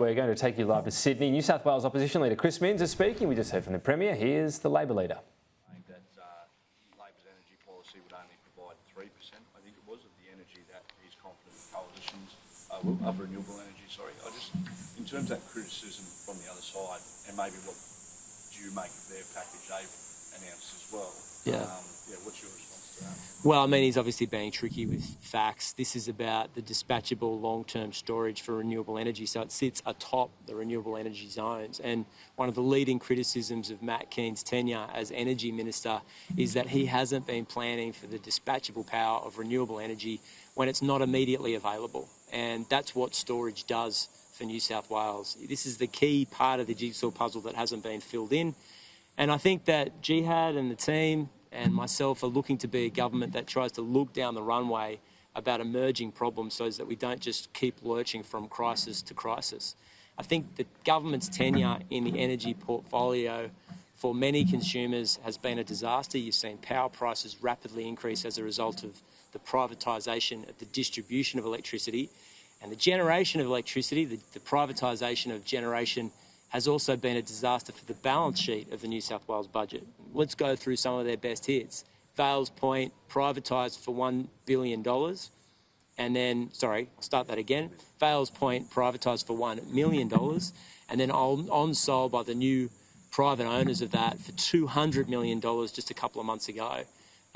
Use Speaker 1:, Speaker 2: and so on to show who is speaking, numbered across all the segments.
Speaker 1: We're going to take you live to Sydney. New South Wales Opposition Leader Chris Minns is speaking. We just heard from the Premier. Here's the Labor leader.
Speaker 2: I think that Labor's energy policy would only provide 3%, I think it was, of the energy that he's confident coalitions of renewable energy. In terms of that criticism from the other side, and maybe what do you make of their package they've announced as well? What's your response to that?
Speaker 3: Well, I mean, he's obviously being tricky with facts. This is about the dispatchable long-term storage for renewable energy, so it sits atop the renewable energy zones. And one of the leading criticisms of Matt Kean's tenure as Energy Minister is that he hasn't been planning for the dispatchable power of renewable energy when it's not immediately available. And that's what storage does for New South Wales. This is the key part of the jigsaw puzzle that hasn't been filled in. And I think that Jihad and the team and myself are looking to be a government that tries to look down the runway about emerging problems so that we don't just keep lurching from crisis to crisis. I think the government's tenure in the energy portfolio for many consumers has been a disaster. You've seen power prices rapidly increase as a result of the privatisation of the distribution of electricity and the generation of electricity. The privatisation of generation has also been a disaster for the balance sheet of the New South Wales budget. Let's go through some of their best hits. Vales Point privatised for $1 billion. And then, sorry, I'll start that again. Vales Point privatised for $1 million. And then on-sold by the new private owners of that for $200 million just a couple of months ago.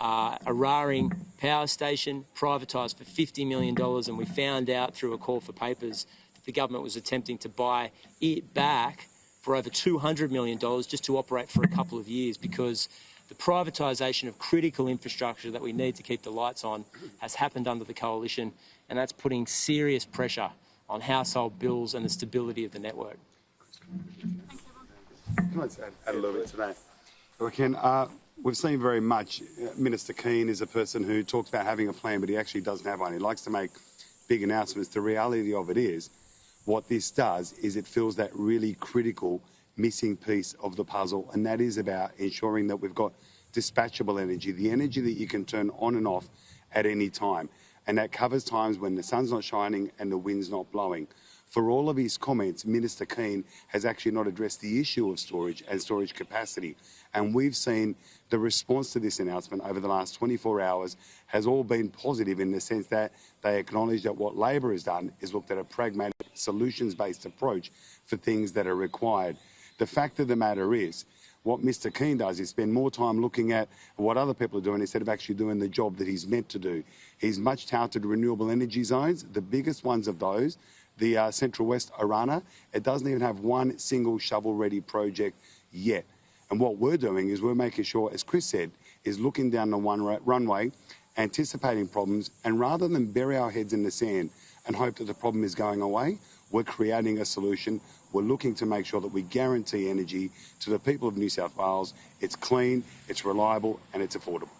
Speaker 3: Araring Power Station privatised for $50 million, and we found out through a call for papers that the government was attempting to buy it back for over $200 million just to operate for a couple of years, because the privatisation of critical infrastructure that we need to keep the lights on has happened under the coalition, and that's putting serious pressure on household bills and the stability of the network.
Speaker 4: Can I just add a little bit to that? We've seen very much, Minister Kean is a person who talks about having a plan, but he actually doesn't have one. He likes to make big announcements. The reality of it is, what this does is it fills that really critical missing piece of the puzzle, and that is about ensuring that we've got dispatchable energy, the energy that you can turn on and off at any time. And that covers times when the sun's not shining and the wind's not blowing. For all of his comments, Minister Kean has actually not addressed the issue of storage and storage capacity. And we've seen the response to this announcement over the last 24 hours has all been positive in the sense that they acknowledge that what Labor has done is looked at a pragmatic, solutions-based approach for things that are required. The fact of the matter is, what Mr Kean does is spend more time looking at what other people are doing instead of actually doing the job that he's meant to do. He's much touted renewable energy zones, the biggest ones of those, the Central West Arana. It doesn't even have one single shovel-ready project yet. And what we're doing is we're making sure, as Chris said, is looking down the runway, anticipating problems, and rather than bury our heads in the sand and hope that the problem is going away, we're creating a solution. We're looking to make sure that we guarantee energy to the people of New South Wales. It's clean, it's reliable, and it's affordable.